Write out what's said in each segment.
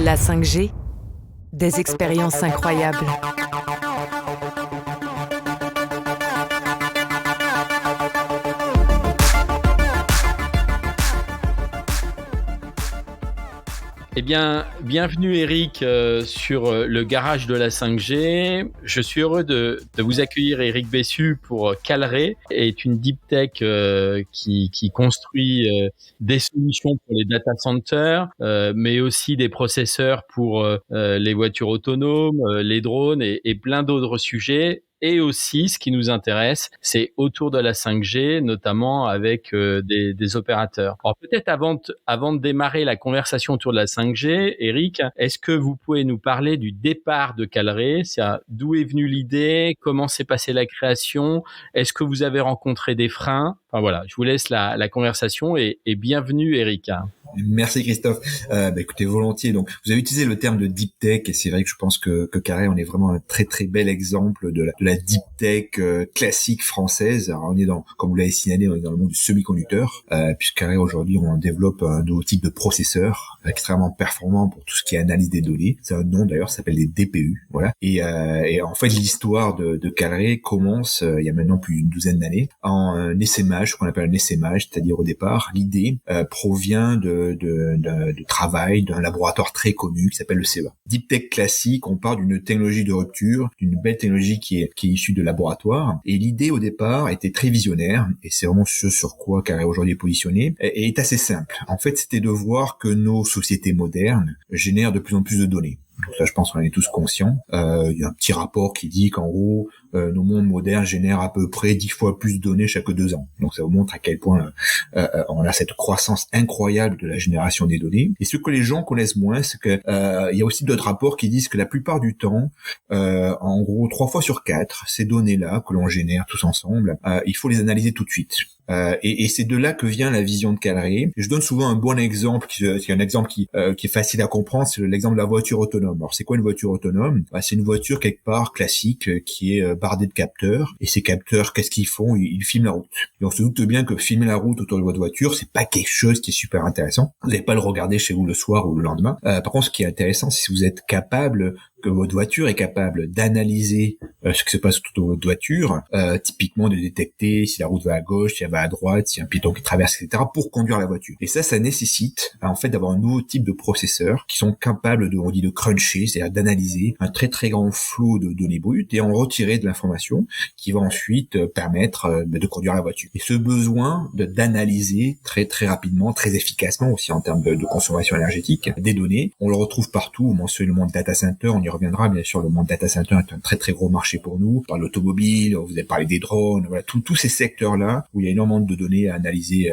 La 5G, des expériences incroyables. Eh bien, bienvenue Eric sur le garage de la 5G. Je suis heureux de vous accueillir, Eric Bessu, pour Calray, est une deep tech qui construit des solutions pour les data centers, mais aussi des processeurs pour les voitures autonomes, les drones et plein d'autres sujets. Et aussi, ce qui nous intéresse, c'est autour de la 5G, notamment avec des opérateurs. Alors peut-être avant de démarrer la conversation autour de la 5G, Eric, est-ce que vous pouvez nous parler du départ de Calray? D'où est venue l'idée? Comment s'est passée la création? Est-ce que vous avez rencontré des freins? Enfin voilà, je vous laisse la conversation et bienvenue Eric. Merci Christophe. Écoutez, volontiers. Donc, vous avez utilisé le terme de deep tech et c'est vrai que je pense que Calray, on est vraiment un très très bel exemple de la deep tech classique française. Alors, on est comme vous l'avez signalé, on est dans le monde du semi-conducteur, puisque Calray aujourd'hui on développe un nouveau type de processeur extrêmement performant pour tout ce qui est analyse des données. C'est un nom d'ailleurs, ça s'appelle les DPU. Voilà. Et en fait, l'histoire de Calray commence il y a maintenant plus d'une douzaine d'années en essaimage, ce qu'on appelle un essaimage, c'est-à-dire au départ, l'idée provient de travail d'un laboratoire très connu qui s'appelle le CEA. Deep Tech classique, on parle d'une technologie de rupture, d'une belle technologie qui est issue de laboratoire. Et l'idée au départ était très visionnaire, et c'est vraiment ce sur quoi Calray aujourd'hui est positionné, et est assez simple. En fait, c'était de voir que nos sociétés modernes génèrent de plus en plus de données. Donc ça, je pense qu'on en est tous conscients. Il y a un petit rapport qui dit qu'en gros, nos mondes modernes génèrent à peu près 10 fois plus de données chaque 2 ans. Donc ça vous montre à quel point on a cette croissance incroyable de la génération des données. Et ce que les gens connaissent moins, c'est que il y a aussi d'autres rapports qui disent que la plupart du temps, en gros 3 fois sur 4, ces données-là que l'on génère tous ensemble, il faut les analyser tout de suite. Et c'est de là que vient la vision de Calray. Je donne souvent un bon exemple, qui est un exemple qui est facile à comprendre, c'est l'exemple de la voiture autonome. Alors c'est quoi une voiture autonome? C'est une voiture quelque part classique qui est bardée de capteurs. Et ces capteurs, qu'est-ce qu'ils font? Ils filment la route. Et on se doute bien que filmer la route autour de votre voiture, c'est pas quelque chose qui est super intéressant. Vous n'allez pas le regarder chez vous le soir ou le lendemain. Par contre, ce qui est intéressant, c'est si vous êtes capable, que votre voiture est capable d'analyser ce qui se passe autour de votre voiture, typiquement de détecter si la route va à gauche, si elle va à droite, si y a un piéton qui traverse, etc., pour conduire la voiture. Et ça nécessite en fait d'avoir un nouveau type de processeurs qui sont capables on dit de cruncher, c'est-à-dire d'analyser un très très grand flot de données brutes et en retirer de l'information qui va ensuite permettre de conduire la voiture. Et ce besoin d'analyser très très rapidement, très efficacement aussi en termes de consommation énergétique des données, on le retrouve partout. On mentionne le monde data center, on y reviendra bien sûr. Le monde data center est un très très gros marché pour nous. On parle de l'automobile, vous avez parlé des drones, voilà, tous ces secteurs-là où il y a énormément de données à analyser.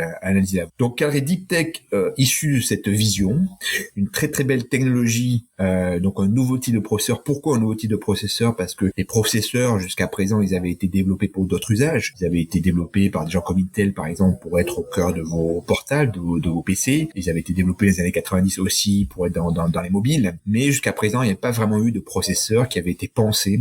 Donc Calray Deep Tech, issu de cette vision, une très très belle technologie, donc un nouveau type de processeur. Pourquoi un nouveau type de processeur? Parce que les processeurs jusqu'à présent, ils avaient été développés pour d'autres usages. Ils avaient été développés par des gens comme Intel par exemple pour être au cœur de vos portables, de vos PC. Ils avaient été développés dans les années 90 aussi pour être dans les mobiles. Mais jusqu'à présent, il n'y avait pas vraiment eu de processeur qui avait été pensé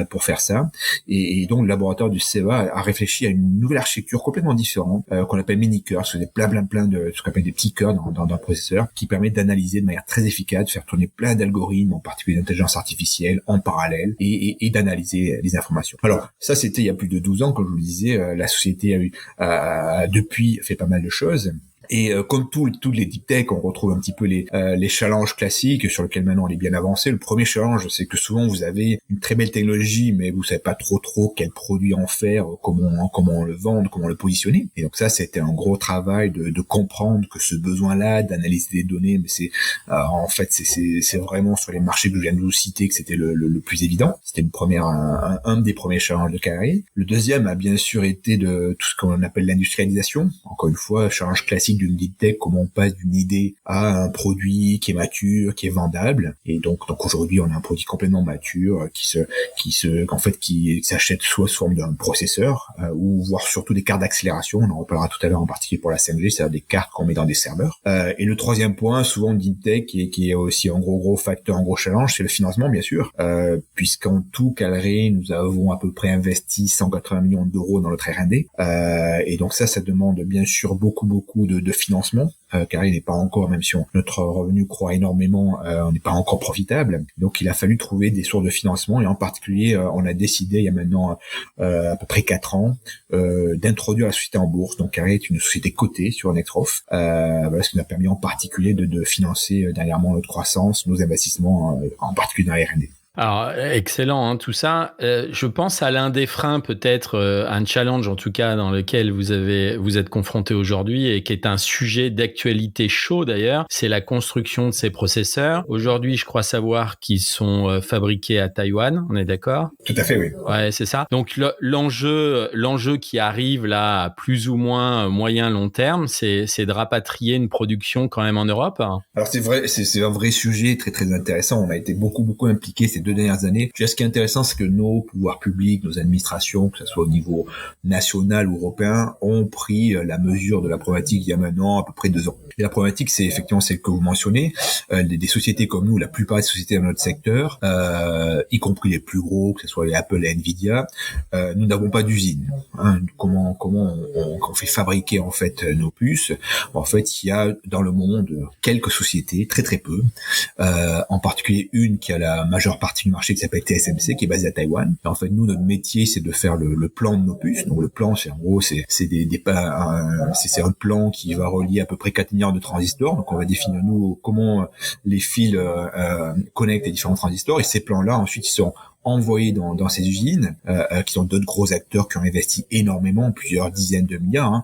pour faire ça. Et donc le laboratoire du CEA a réfléchi à une nouvelle architecture complètement différente qu'on appelle mini-cœurs. C'est plein de ce qu'on appelle des petits cœurs dans un processeur qui permet d'analyser de manière très efficace, de faire tourner plein d'algorithmes, en particulier d'intelligence artificielle, en parallèle et d'analyser les informations. Alors ça, c'était il y a plus de 12 ans, comme je vous le disais. La société a depuis fait pas mal de choses. Et comme toutes les deep tech, on retrouve un petit peu les challenges classiques sur lesquels maintenant on est bien avancé. Le premier challenge, c'est que souvent vous avez une très belle technologie, mais vous savez pas trop quel produit en faire, comment on le vendre, comment le positionner. Et donc ça, c'était un gros travail de comprendre que ce besoin-là d'analyser des données, mais c'est en fait c'est vraiment sur les marchés que je viens de vous citer que c'était le plus évident. C'était un des premiers challenges de Calray. Le deuxième a bien sûr été de tout ce qu'on appelle l'industrialisation. Encore une fois, challenge classique d'une deep tech, comment on passe d'une idée à un produit qui est mature, qui est vendable. Et donc aujourd'hui, on a un produit complètement mature qui s'achète soit sous forme d'un processeur ou voire surtout des cartes d'accélération. On en reparlera tout à l'heure en particulier pour la 5G, c'est-à-dire des cartes qu'on met dans des serveurs. Et le troisième point, souvent deep tech, qui est aussi un gros facteur, un gros challenge, c'est le financement, bien sûr, puisqu'en tout, Calray, nous avons à peu près investi 180 millions d'euros dans notre R&D. Et donc ça demande bien sûr beaucoup de de financement. Car il n'est pas encore, même si notre revenu croît énormément, on n'est pas encore profitable. Donc il a fallu trouver des sources de financement, et en particulier on a décidé il y a maintenant à peu près 4 ans d'introduire la société en bourse. Donc Carré est une société cotée sur Netroff, voilà, ce qui nous a permis en particulier de financer dernièrement notre croissance, nos investissements, en particulier dans la R&D. Alors, excellent, hein, tout ça. Je pense à l'un des freins, peut-être un challenge en tout cas dans lequel vous êtes confronté aujourd'hui et qui est un sujet d'actualité chaud d'ailleurs, c'est la construction de ces processeurs. Aujourd'hui, je crois savoir qu'ils sont fabriqués à Taïwan, on est d'accord ? Tout à fait, oui. Ouais, c'est ça. Donc l'enjeu qui arrive là à plus ou moins moyen long terme, c'est de rapatrier une production quand même en Europe. Alors c'est vrai, c'est un vrai sujet très très intéressant. On a été beaucoup impliqués ces 2 dernières années. Ce qui est intéressant, c'est que nos pouvoirs publics, nos administrations, que ce soit au niveau national ou européen, ont pris la mesure de la problématique il y a maintenant à peu près 2 ans. Et la problématique, c'est effectivement celle que vous mentionnez. Des sociétés comme nous, la plupart des sociétés dans notre secteur, y compris les plus gros, que ce soit les Apple et Nvidia, nous n'avons pas d'usine. Hein. Comment on fait fabriquer en fait nos puces? En fait, il y a dans le monde quelques sociétés, très peu, en particulier une qui a la majeure partie du marché qui s'appelle TSMC, qui est basée à Taïwan. Et en fait, nous, notre métier, c'est de faire le plan de nos puces. Donc le plan, c'est en gros, c'est un plan qui va relier à peu près 4 milliards de transistors. Donc on va définir nous comment les fils connectent les différents transistors, et ces plans-là, ensuite, ils sont envoyés dans ces usines, qui sont d'autres gros acteurs qui ont investi énormément, plusieurs dizaines de milliards,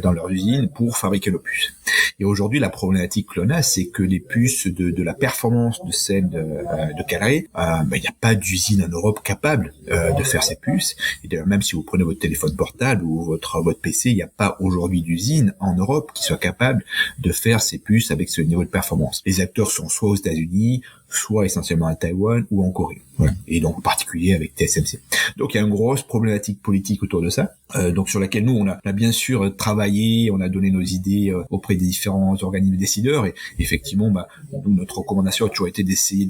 dans leurs usines pour fabriquer nos puces. Et aujourd'hui, la problématique que l'on a, c'est que les puces de la performance de celle de Calray, il n'y a pas d'usine en Europe capable de faire ces puces. Et d'ailleurs, même si vous prenez votre téléphone portable ou votre PC, il n'y a pas aujourd'hui d'usine en Europe qui soit capable de faire ces puces avec ce niveau de performance. Les acteurs sont soit aux États-Unis, soit essentiellement à Taïwan ou en Corée. Voilà. Et donc en particulier avec TSMC. Donc il y a une grosse problématique politique autour de ça, donc sur laquelle nous on a bien sûr travaillé, on a donné nos idées auprès des différents organismes décideurs, et effectivement nous, notre recommandation a toujours été d'essayer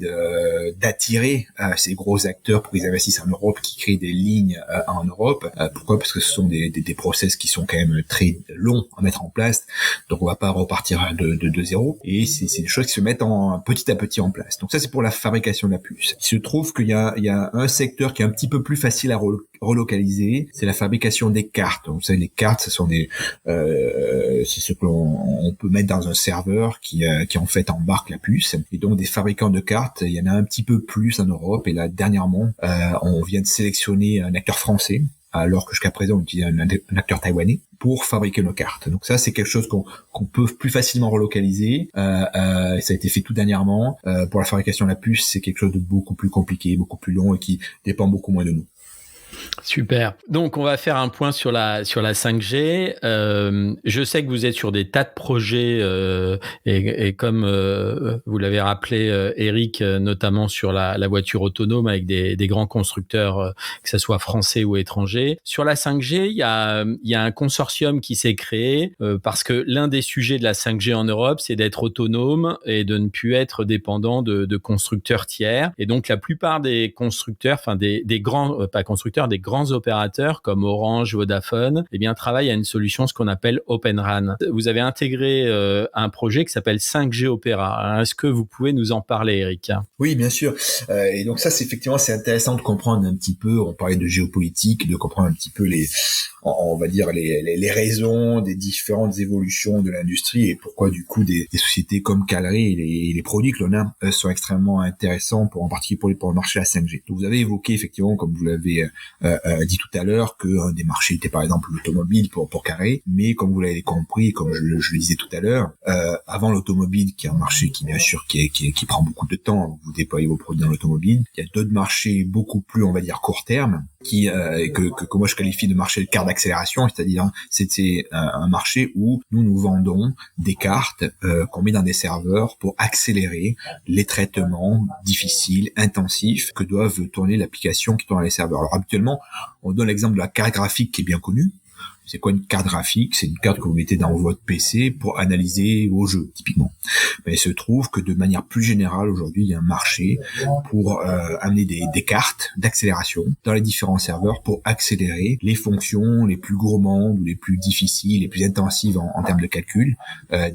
d'attirer ces gros acteurs pour qu'ils investissent en Europe, qui créent des lignes en Europe. Pourquoi ? Parce que ce sont des process qui sont quand même très longs à mettre en place, donc on va pas repartir de zéro, et c'est des choses qui se mettent petit à petit en place. Donc ça, c'est pour la fabrication de la puce. Il se trouve qu'il y a un secteur qui est un petit peu plus facile à relocaliser, c'est la fabrication des cartes. Donc, vous savez, les cartes, ce sont c'est ce que l'on peut mettre dans un serveur qui en fait embarque la puce. Et donc, des fabricants de cartes, il y en a un petit peu plus en Europe. Et là, dernièrement, on vient de sélectionner un acteur français, alors que jusqu'à présent on utilisait un acteur taïwanais pour fabriquer nos cartes. Donc ça, c'est quelque chose qu'on peut plus facilement relocaliser. Ça a été fait tout dernièrement. Pour la fabrication de la puce, c'est quelque chose de beaucoup plus compliqué, beaucoup plus long, et qui dépend beaucoup moins de nous. Super. Donc, on va faire un point sur la 5G. Je sais que vous êtes sur des tas de projets et comme vous l'avez rappelé, Eric, notamment sur la voiture autonome avec des grands constructeurs, que ce soit français ou étrangers. Sur la 5G, il y a un consortium qui s'est créé parce que l'un des sujets de la 5G en Europe, c'est d'être autonome et de ne plus être dépendant de constructeurs tiers. Et donc, la plupart des constructeurs, enfin des grands, pas constructeurs, des grands opérateurs comme Orange, Vodafone, eh bien, travaillent à une solution, ce qu'on appelle Open RAN. Vous avez intégré un projet qui s'appelle 5G Opera. Alors, est-ce que vous pouvez nous en parler, Eric ? Oui, bien sûr. Et donc ça, c'est intéressant de comprendre un petit peu, on parlait de géopolitique, de comprendre un petit peu on va dire les raisons des différentes évolutions de l'industrie, et pourquoi du coup des sociétés comme Calray et les produits que l'on a sont extrêmement intéressants en particulier pour le marché à 5G. Donc vous avez évoqué effectivement, comme vous l'avez dit tout à l'heure, que un des marchés était par exemple l'automobile pour Calray, mais comme vous l'avez compris, comme je le disais tout à l'heure, avant l'automobile, qui est un marché qui bien sûr qui prend beaucoup de temps, vous déployez vos produits dans l'automobile, il y a d'autres marchés beaucoup plus, on va dire, court terme, que moi je qualifie de marché de carte d'accélération, c'est-à-dire c'est un marché où nous vendons des cartes qu'on met dans des serveurs pour accélérer les traitements difficiles, intensifs que doivent tourner l'application qui tourne dans les serveurs. Alors habituellement, on donne l'exemple de la carte graphique qui est bien connue. C'est quoi une carte graphique? C'est une carte que vous mettez dans votre PC pour analyser vos jeux, typiquement. Mais il se trouve que de manière plus générale, aujourd'hui, il y a un marché pour amener des cartes d'accélération dans les différents serveurs pour accélérer les fonctions les plus gourmandes ou les plus difficiles, les plus intensives en termes de calcul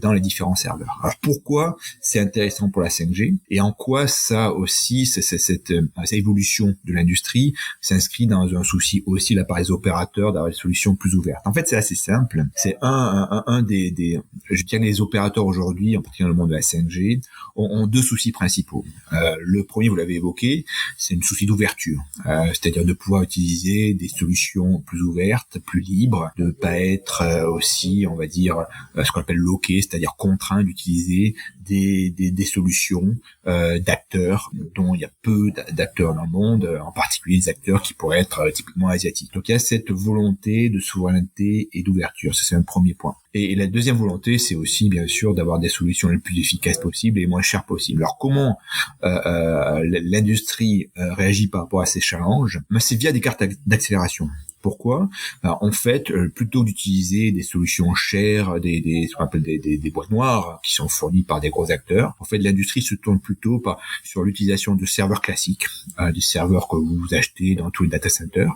dans les différents serveurs. Alors pourquoi c'est intéressant pour la 5G et en quoi ça aussi, cette évolution de l'industrie s'inscrit dans un souci aussi là par les opérateurs d'avoir des solutions plus ouvertes. En fait, c'est assez simple. C'est un des je dirais les opérateurs aujourd'hui, en particulier dans le monde de la 5G, ont deux soucis principaux. Le premier, vous l'avez évoqué, c'est une souci d'ouverture, c'est-à-dire de pouvoir utiliser des solutions plus ouvertes, plus libres, de ne pas être aussi, on va dire, ce qu'on appelle loqué, c'est-à-dire contraint d'utiliser des solutions d'acteurs dont il y a peu d'acteurs dans le monde, en particulier des acteurs qui pourraient être typiquement asiatiques. Donc il y a cette volonté de souveraineté et d'ouverture, ça c'est un premier point. Et la deuxième volonté, c'est aussi bien sûr d'avoir des solutions les plus efficaces possibles et les moins chères possibles. Alors comment l'industrie réagit par rapport à ces challenges? C'est via des cartes d'accélération. Pourquoi? En fait, plutôt d'utiliser des solutions chères, ce qu'on appelle des boîtes noires qui sont fournies par des gros acteurs, en fait, l'industrie se tourne plutôt sur l'utilisation de serveurs classiques, des serveurs que vous achetez dans tous les data centers,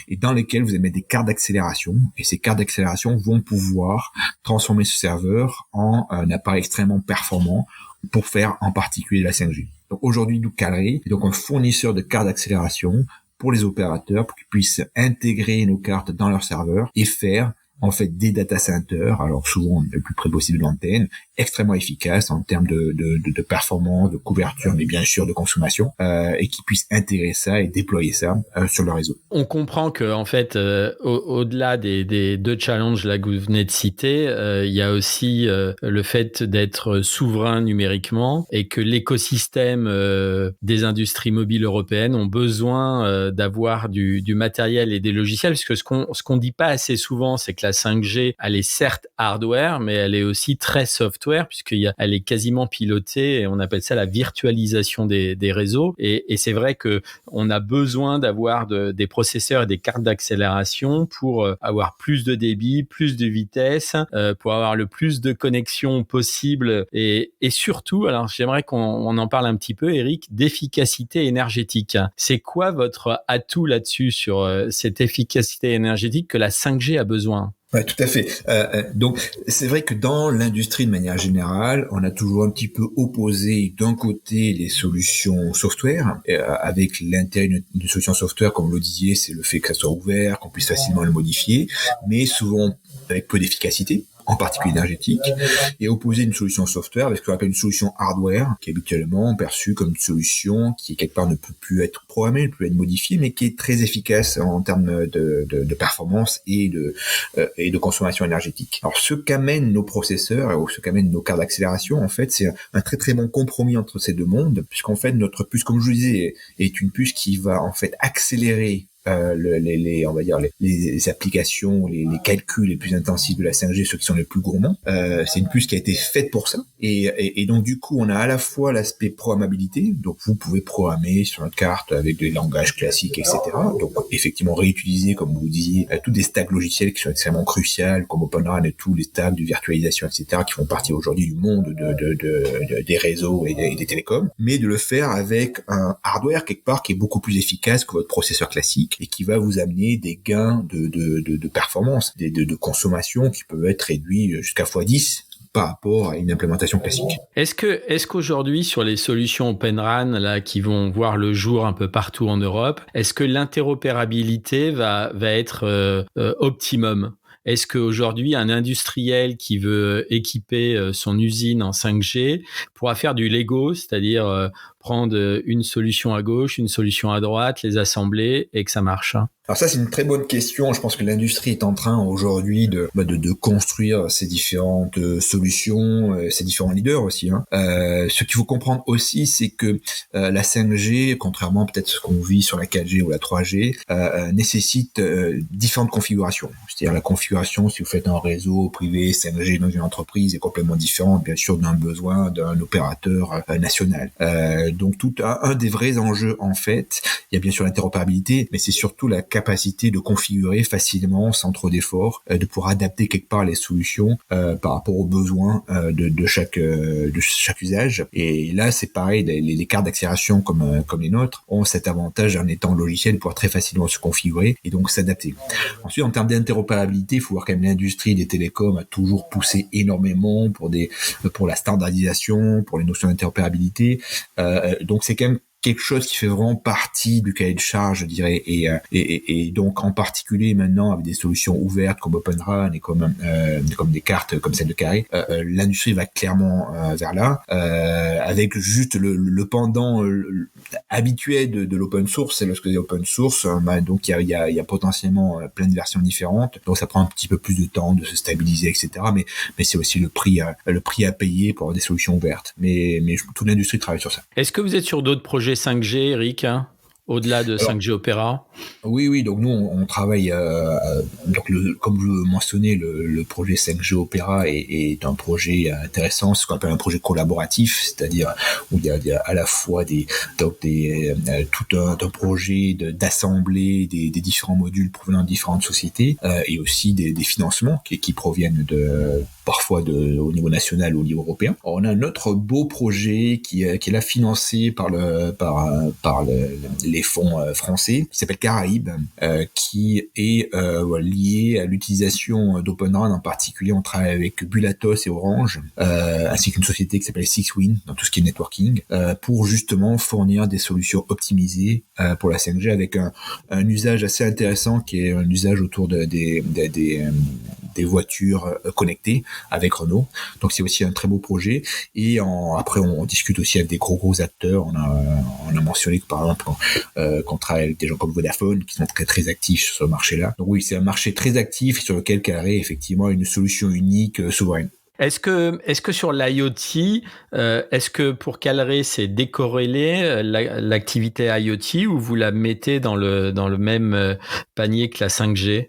et dans lesquels vous avez des cartes d'accélération. Et ces cartes d'accélération vont pouvoir transformer ce serveur en un appareil extrêmement performant pour faire en particulier la 5G. Donc aujourd'hui, nous Calray est donc un fournisseur de cartes d'accélération pour les opérateurs, pour qu'ils puissent intégrer nos cartes dans leur serveur et faire en fait des data centers, alors souvent le plus près possible de l'antenne, extrêmement efficaces en termes de performance, de couverture, mais bien sûr de consommation, et qui puissent intégrer ça et déployer ça sur le réseau. On comprend que en fait, au-delà des deux challenges là que vous venez de citer, il y a aussi le fait d'être souverain numériquement et que l'écosystème des industries mobiles européennes ont besoin d'avoir du matériel et des logiciels, parce que ce qu'on dit pas assez souvent, c'est que la 5G, elle est certes hardware, mais elle est aussi très software, puisqu'elle est quasiment pilotée, et on appelle ça la virtualisation des réseaux. Et c'est vrai que on a besoin d'avoir des processeurs et des cartes d'accélération pour avoir plus de débit, plus de vitesse, pour avoir le plus de connexions possible, et surtout, alors j'aimerais qu'on en parle un petit peu, Eric, d'efficacité énergétique. C'est quoi votre atout là-dessus sur cette efficacité énergétique que la 5G a besoin? Ouais, tout à fait. Donc, c'est vrai que dans l'industrie de manière générale, on a toujours un petit peu opposé d'un côté les solutions software, avec l'intérêt d'une solution software, comme vous le disiez, c'est le fait que ça soit ouvert, qu'on puisse facilement le modifier, mais souvent avec peu d'efficacité, en particulier énergétique, et opposer une solution software avec ce qu'on appelle une solution hardware, qui est habituellement perçue comme une solution qui quelque part ne peut plus être programmée, ne peut plus être modifiée, mais qui est très efficace en termes de performance et de consommation énergétique. Alors ce qu'amènent nos processeurs ou ce qu'amènent nos cartes d'accélération, en fait, c'est un très très bon compromis entre ces deux mondes, puisqu'en fait notre puce, comme je vous disais, est une puce qui va en fait accélérer on va dire les applications, les calculs les plus intensifs de la 5G, ceux qui sont les plus gourmands. C'est une puce qui a été faite pour ça. Et donc du coup, on a à la fois l'aspect programmabilité, donc vous pouvez programmer sur une carte avec des langages classiques, etc. Donc effectivement réutiliser, comme vous disiez, tous des stacks logiciels qui sont extrêmement cruciaux, comme OpenRAN et tous les stacks de virtualisation, etc., qui font partie aujourd'hui du monde des réseaux et des télécoms, mais de le faire avec un hardware quelque part qui est beaucoup plus efficace que votre processeur classique, et qui va vous amener des gains de performance, de consommation qui peuvent être réduits jusqu'à x10 par rapport à une implémentation classique. Est-ce qu'aujourd'hui, sur les solutions OpenRAN là, qui vont voir le jour un peu partout en Europe, est-ce que l'interopérabilité va être optimum? Est-ce qu'aujourd'hui, un industriel qui veut équiper son usine en 5G pourra faire du Lego, c'est-à-dire prendre une solution à gauche, une solution à droite, les assembler et que ça marche? Alors ça, c'est une très bonne question. Je pense que l'industrie est en train aujourd'hui de construire ces différentes solutions, ces différents leaders aussi. Ce qu'il faut comprendre aussi, c'est que la 5G, contrairement peut-être à ce qu'on vit sur la 4G ou la 3G, nécessite différentes configurations. C'est-à-dire la configuration, si vous faites un réseau privé 5G dans une entreprise, est complètement différente, bien sûr, d'un besoin d'un opérateur national. Donc tout un des vrais enjeux en fait, il y a bien sûr l'interopérabilité, mais c'est surtout la capacité de configurer facilement sans trop d'efforts, de pouvoir adapter quelque part les solutions par rapport aux besoins de chaque usage. Et là c'est pareil, les cartes d'accélération comme les nôtres ont cet avantage en étant logiciel de pouvoir très facilement se configurer et donc s'adapter. Ensuite en termes d'interopérabilité, il faut voir quand même l'industrie des télécoms a toujours poussé énormément pour la standardisation, pour les notions d'interopérabilité. Donc c'est quand même quelque chose qui fait vraiment partie du cahier de charge, je dirais, et donc en particulier maintenant avec des solutions ouvertes comme OpenRAN et comme des cartes comme celle de Carré, l'industrie va clairement vers là, avec juste le pendant habituel de l'open source. C'est lorsque c'est open source, donc il y a potentiellement plein de versions différentes, donc ça prend un petit peu plus de temps de se stabiliser, etc. Mais c'est aussi le prix à payer pour avoir des solutions ouvertes. Mais toute l'industrie travaille sur ça. Est-ce que vous êtes sur d'autres projets 5G, Eric, au-delà de 5G Opera? Oui, donc nous on travaille donc comme je le mentionnais, le projet 5G Opera est un projet intéressant, ce qu'on appelle un projet collaboratif, c'est-à-dire où il y a à la fois tout un projet d'assembler des différents modules provenant de différentes sociétés et aussi des financements qui proviennent parfois au niveau national ou au niveau européen. On a un autre beau projet qui est là financé par les fonds français, qui s'appelle Caraïbes, qui est lié à l'utilisation d'OpenRAN. En particulier, on travaille avec Bulatos et Orange, ainsi qu'une société qui s'appelle SixWin, dans tout ce qui est networking, pour justement fournir des solutions optimisées pour la 5G, avec un usage assez intéressant qui est un usage autour des voitures connectées avec Renault. Donc c'est aussi un très beau projet. Et après on discute aussi avec des gros acteurs. On a mentionné que par exemple qu'on travaille avec des gens comme Vodafone qui sont très très actifs sur ce marché-là. Donc oui, c'est un marché très actif sur lequel Carré effectivement une solution unique souveraine. Est-ce que sur l'IoT, est-ce que pour Calray c'est décorrélé l'activité IoT, ou vous la mettez dans le même panier que la 5G?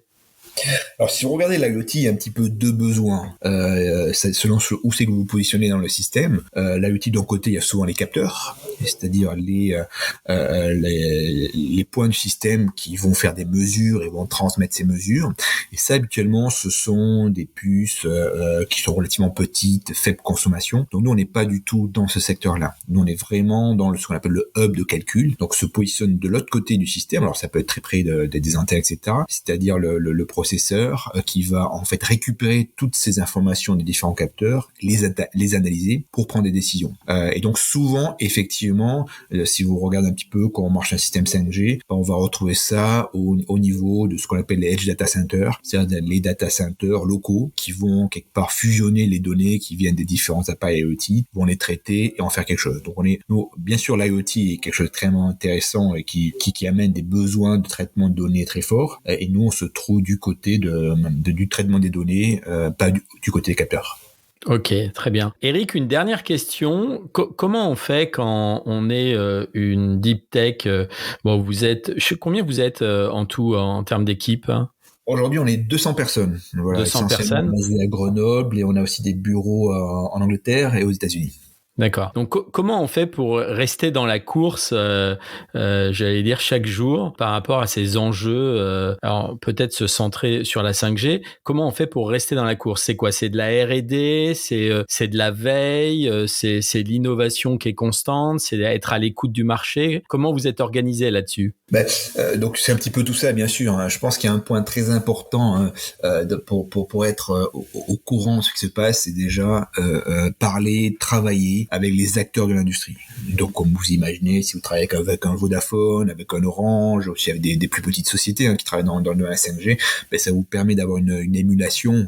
Alors, si vous regardez l'IoT, il y a un petit peu deux besoins. Selon où c'est que vous vous positionnez dans le système. L'IoT, d'un côté, il y a souvent les capteurs, c'est-à-dire les points du système qui vont faire des mesures et vont transmettre ces mesures. Et ça, habituellement, ce sont des puces qui sont relativement petites, faible consommation. Donc, nous, on n'est pas du tout dans ce secteur-là. Nous, on est vraiment dans ce qu'on appelle le hub de calcul. Donc, se positionne de l'autre côté du système. Alors, ça peut être très près des antennes, etc. C'est-à-dire le processeur qui va en fait récupérer toutes ces informations des différents capteurs, les analyser pour prendre des décisions. Et donc souvent, effectivement, si vous regardez un petit peu comment marche un système 5G, on va retrouver ça au niveau de ce qu'on appelle les edge data centers, c'est-à-dire les data centers locaux qui vont quelque part fusionner les données qui viennent des différents appareils IoT, vont les traiter et en faire quelque chose. Donc bien sûr, l'IoT est quelque chose de très intéressant et qui amène des besoins de traitement de données très forts. Et nous, on se trouve du côté du traitement des données, pas du côté des capteurs. Ok, très bien. Eric, une dernière question. Comment on fait quand on est une deep tech? Bon, combien vous êtes en tout en termes d'équipe? Aujourd'hui, on est 200 personnes. Voilà, 200 personnes. Basées à Grenoble, et on a aussi des bureaux en Angleterre et aux États-Unis. D'accord. Donc, comment on fait pour rester dans la course, j'allais dire chaque jour, par rapport à ces enjeux, alors peut-être se centrer sur la 5G. Comment on fait pour rester dans la course? C'est quoi? C'est de la R&D, c'est de la veille, c'est de l'innovation qui est constante, c'est être à l'écoute du marché. Comment vous êtes organisé là-dessus? Donc c'est un petit peu tout ça, bien sûr. Hein. Je pense qu'il y a un point très important pour être au courant de ce qui se passe, c'est déjà parler, travailler avec les acteurs de l'industrie. Donc comme vous imaginez, si vous travaillez avec un Vodafone, avec un Orange, aussi avec des plus petites sociétés qui travaillent dans le 5G, ça vous permet d'avoir une émulation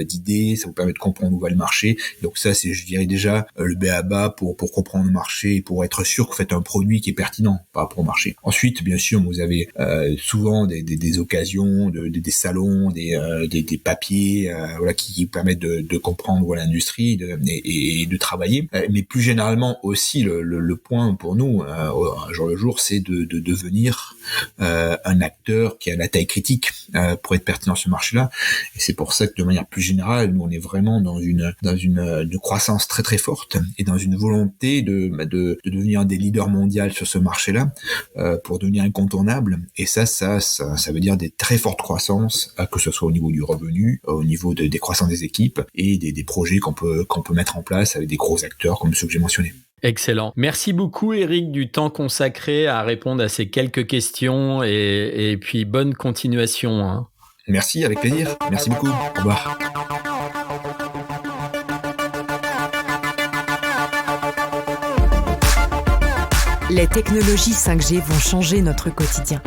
d'idées, ça vous permet de comprendre où va le marché. Donc ça, c'est, je dirais déjà, le b.a.-ba pour comprendre le marché et pour être sûr que vous faites un produit qui est pertinent par rapport au marché. Ensuite, bien sûr, vous avez souvent des occasions, des salons, des papiers, qui permettent de comprendre l'industrie et de travailler. Mais plus généralement aussi, le point pour nous, jour le jour, c'est de devenir un acteur qui a la taille critique pour être pertinent sur ce marché-là. Et c'est pour ça que de manière plus générale, nous on est vraiment dans une croissance très très forte et dans une volonté de devenir un des leaders mondiaux sur ce marché-là pour devenir incontournable. Et ça veut dire des très fortes croissances, que ce soit au niveau du revenu, au niveau des croissances des équipes et des projets qu'on peut mettre en place avec des gros acteurs comme ceux que j'ai mentionnés. Excellent. Merci beaucoup, Eric, du temps consacré à répondre à ces quelques questions et puis bonne continuation, hein. Merci, avec plaisir. Merci beaucoup. Au revoir. Les technologies 5G vont changer notre quotidien.